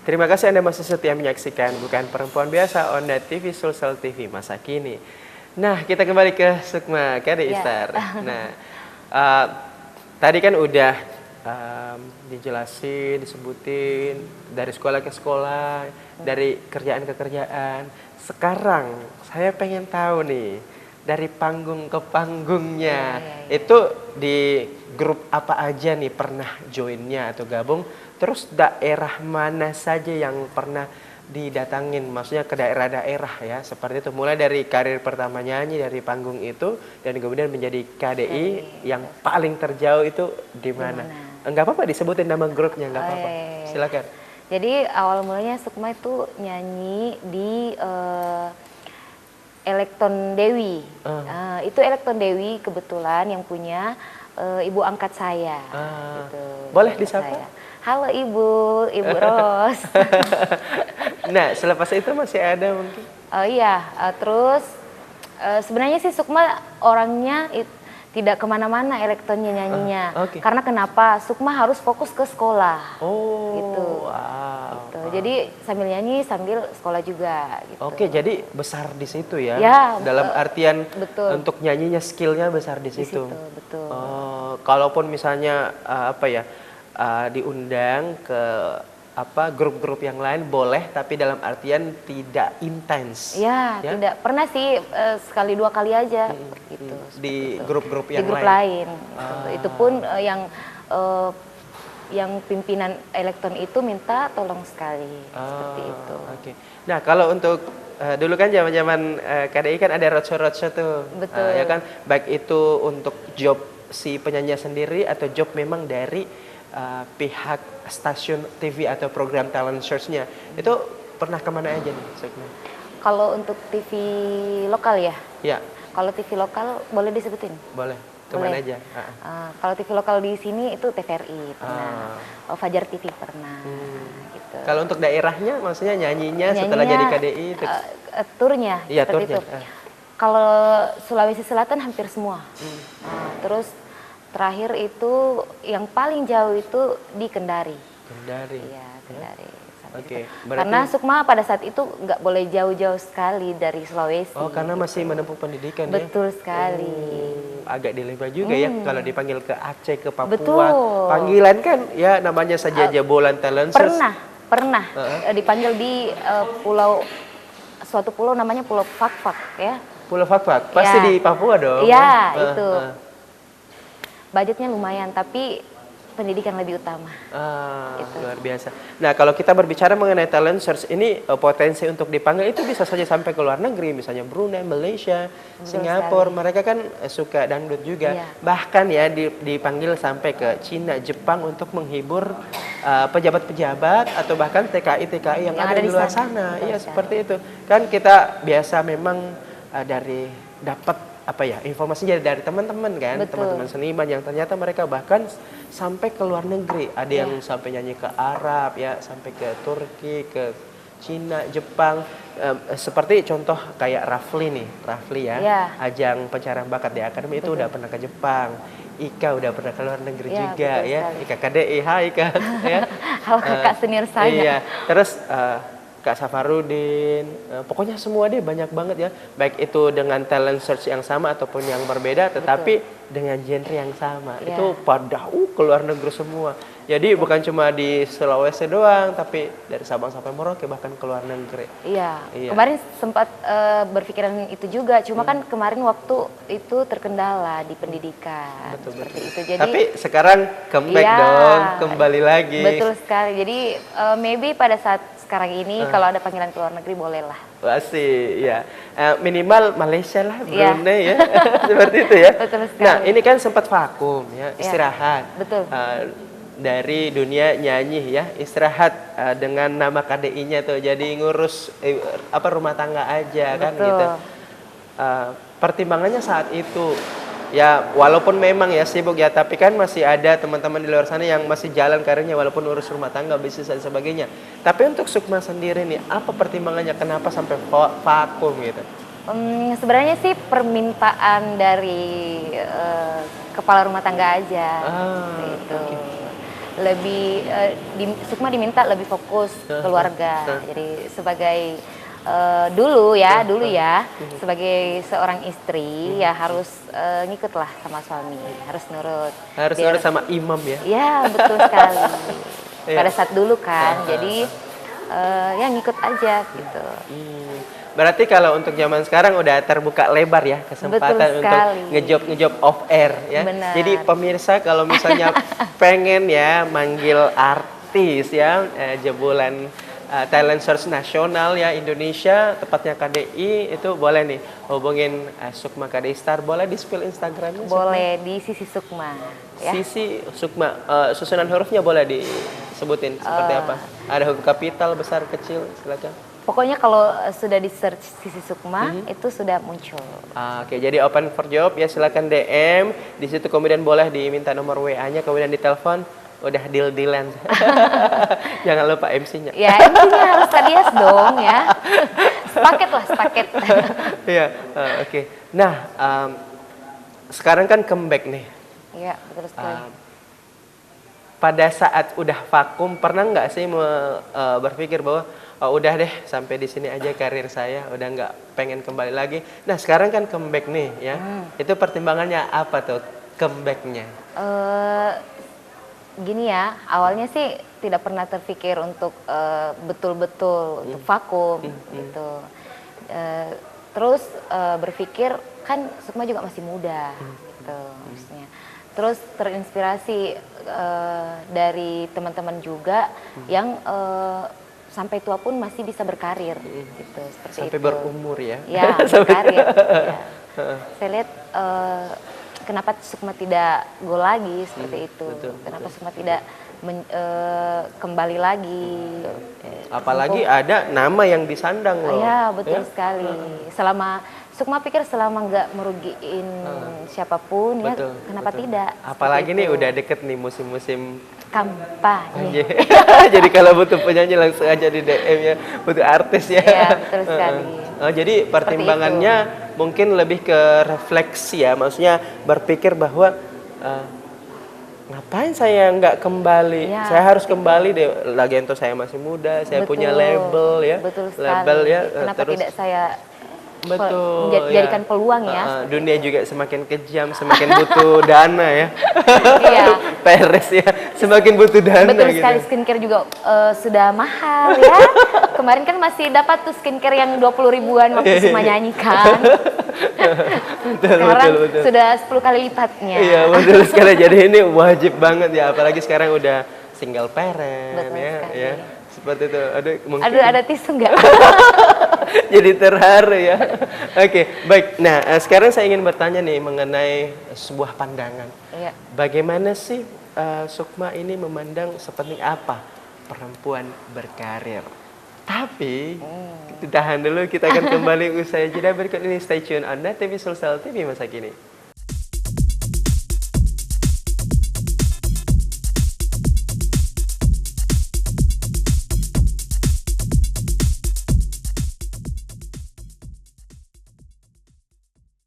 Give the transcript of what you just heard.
Terima kasih Anda masih setia menyaksikan Bukan Perempuan Biasa on Net TV Sulsel TV masa kini. Nah, kita kembali ke Sukma Kade Istar. Nah, tadi kan udah dijelasin, disebutin dari sekolah ke sekolah, dari kerjaan ke kerjaan. Sekarang saya pengen tahu nih, dari panggung ke panggungnya, itu di grup apa aja nih pernah joinnya atau gabung? Terus daerah mana saja yang pernah didatangin, maksudnya ke daerah-daerah ya, seperti itu. Mulai dari karir pertama nyanyi dari panggung itu, dan kemudian menjadi KDI yang paling terjauh itu di mana? Enggak apa-apa disebutin nama grupnya, enggak apa-apa. Silakan. Jadi awal mulanya Sukma itu nyanyi di Elekton Dewi. Itu Elekton Dewi kebetulan yang punya ibu angkat saya. Gitu, boleh disapa? Halo Ibu Ros. Nah, selepas itu masih ada mungkin? Terus sebenarnya sih Sukma orangnya tidak kemana-mana elektonnya nyanyinya. Karena kenapa? Sukma harus fokus ke sekolah. Gitu. Gitu. Jadi sambil nyanyi sambil sekolah juga. Gitu. Jadi besar di situ ya? Dalam artian untuk nyanyinya skillnya besar di situ. Betul. Kalaupun misalnya diundang ke grup-grup yang lain boleh, tapi dalam artian tidak intens. Tidak pernah sih, sekali dua kali aja gitu. Di grup-grup yang lain. Itu pun yang pimpinan Elekton itu minta tolong sekali seperti itu. Nah, kalau untuk dulu kan zaman-zaman KDI kan ada roadshow tuh. Betul. Ya kan, baik itu untuk job si penyanyi sendiri atau job memang dari pihak stasiun TV atau program talent search-nya. Itu pernah kemana aja nih Sukma? Kalau untuk TV lokal ya? Ya. Kalau TV lokal boleh disebutin? Boleh. Kemana aja? Kalau TV lokal di sini itu TVRI pernah, Fajar TV pernah. Gitu. Kalau untuk daerahnya, maksudnya nyanyinya setelah jadi KDI? Turnya, iya, seperti turnya. itu. Kalau Sulawesi Selatan hampir semua. Terus terakhir itu yang paling jauh itu di Kendari. Iya, Kendari. Karena Sukma pada saat itu nggak boleh jauh-jauh sekali dari Sulawesi. Karena masih menempuh pendidikan. Betul sekali. Agak dilema juga ya kalau dipanggil ke Aceh, ke Papua. Panggilan kan ya namanya saja jebolan talent search. Pernah dipanggil di suatu pulau namanya Pulau Fak-Fak ya. Pulau Fak-Fak, pasti di Papua dong. Iya, itu. Budgetnya lumayan, tapi pendidikan lebih utama. Gitu. Luar biasa. Nah, kalau kita berbicara mengenai talent search ini, potensi untuk dipanggil itu bisa saja sampai ke luar negeri, misalnya Brunei, Malaysia, Singapura. Mereka kan suka dangdut juga. Bahkan ya dipanggil sampai ke Cina, Jepang untuk menghibur pejabat-pejabat atau bahkan TKI-TKI yang ada di luar sana. Iya, seperti itu. Kan kita biasa memang dari dapat informasinya dari teman-teman kan, teman-teman seniman yang ternyata mereka bahkan sampai ke luar negeri. Ada yang sampai nyanyi ke Arab ya, sampai ke Turki, ke Cina, Jepang. Seperti contoh kayak Rafli ya, ajang pencarian bakat di akademi itu udah pernah ke Jepang. Ika udah pernah ke luar negeri juga ya. Ika KDI, hai Ika ya. Halo kakak senior saya. Iya, terus Kak Safarudin, pokoknya semua deh banyak banget ya, baik itu dengan talent search yang sama ataupun yang berbeda, tetapi dengan genre yang sama. Itu pada ke luar negeri semua. Jadi bukan cuma di Sulawesi doang, tapi dari Sabang sampai Merauke bahkan ke luar negeri. Iya. Kemarin sempat berpikiran itu juga, cuma kan kemarin waktu itu terkendala di pendidikan. Betul. Itu. Jadi, tapi sekarang comeback dong, kembali lagi. Betul sekali. Jadi maybe pada saat sekarang ini kalau ada panggilan ke luar negeri bolehlah. Pasti ya. Minimal Malaysia lah, Brunei ya. Seperti itu ya. Betul sekali. Nah, ini kan sempat vakum ya, istirahat. Betul. Dari dunia nyanyi ya, istirahat dengan nama KDI-nya tuh, jadi ngurus rumah tangga aja. Betul. Kan gitu. Pertimbangannya saat itu ya, walaupun memang ya sibuk ya, tapi kan masih ada teman-teman di luar sana yang masih jalan karirnya walaupun urus rumah tangga, bisnis dan sebagainya. Tapi untuk Sukma sendiri nih, apa pertimbangannya kenapa sampai vakum gitu? Sebenarnya sih permintaan dari kepala rumah tangga aja. Gitu. lebih Sukma diminta lebih fokus keluarga. Jadi sebagai dulu ya sebagai seorang istri ya harus ngikutlah sama suami, harus nurut. Harus nurut sama imam ya. Ya, betul sekali. Pada saat dulu kan. Jadi ya ngikut aja gitu. Berarti kalau untuk zaman sekarang udah terbuka lebar ya kesempatan untuk ngejob off air ya. Benar. Jadi pemirsa kalau misalnya pengen ya manggil artis ya jebolan talent search nasional ya Indonesia, tepatnya KDI, itu boleh nih hubungin Sukma KDI Star. Boleh di spill Instagramnya? Boleh di Sisi Sukma ya. Sisi Sukma, susunan hurufnya boleh disebutin seperti apa? Ada huruf kapital, besar, kecil, silakan. Pokoknya kalau sudah di search Sisi Sukma itu sudah muncul. Oke, jadi open for job ya, silakan DM. Di situ kemudian boleh diminta nomor WA-nya, kemudian ditelepon. Udah deal-dealan. Jangan lupa MC-nya. Ya, MC-nya harus Kadias dong ya. Sepaket. Iya, oke. Nah, sekarang kan comeback nih. Iya, betul sekali. Pada saat udah vakum, pernah nggak sih berpikir bahwa udah deh sampai di sini aja karir saya, udah nggak pengen kembali lagi. Nah, sekarang kan comeback nih ya. Itu pertimbangannya apa tuh comebacknya? Gini ya, awalnya sih tidak pernah terpikir untuk betul-betul untuk vakum gitu. Terus berpikir kan Sukma juga masih muda gitu maksudnya. Terus terinspirasi dari teman-teman juga yang sampai tua pun masih bisa berkarir gitu, seperti sampai itu. Berumur ya. Ya, berkarir. Ya. Saya lihat kenapa Sukma tidak go lagi seperti itu. Kenapa Sukma tidak kembali lagi. Apalagi ada nama yang disandang loh. Ya, betul sekali. Sukma pikir selama nggak merugiin siapapun ya kenapa tidak. Apalagi nih udah deket nih musim-musim kampanye. Jadi kalau butuh penyanyi langsung aja di DM ya, butuh artis ya. Iya, betul sekali. Jadi pertimbangannya mungkin lebih ke refleksi ya, maksudnya berpikir bahwa ngapain saya nggak kembali? Ya, saya harus kembali deh. Lagi itu saya masih muda, saya punya label ya. Betul sekali. Label ya. Kenapa tidak saya jadikan peluang ya. Dunia juga semakin kejam, semakin butuh dana ya. Iya. Peres ya, semakin butuh dana. Betul gitu. sekali, skincare juga sudah mahal ya. Kemarin kan masih dapat tuh skincare yang 20 ribuan waktu Sukma nyanyikan. Sekarang betul. Sudah 10 kali lipatnya. Iya, betul sekali. Jadi ini wajib banget ya, apalagi sekarang udah single parent ya. Seperti itu. Aduh, ada tisu nggak? Jadi terharu ya. Oke, baik. Nah, sekarang saya ingin bertanya nih mengenai sebuah pandangan. Iya. Bagaimana sih Sukma ini memandang seperti apa perempuan berkarir? Tapi tahan dulu, kita akan kembali usai jeda berikut ini. Stay tune Anda TV Sulsel TV masa kini.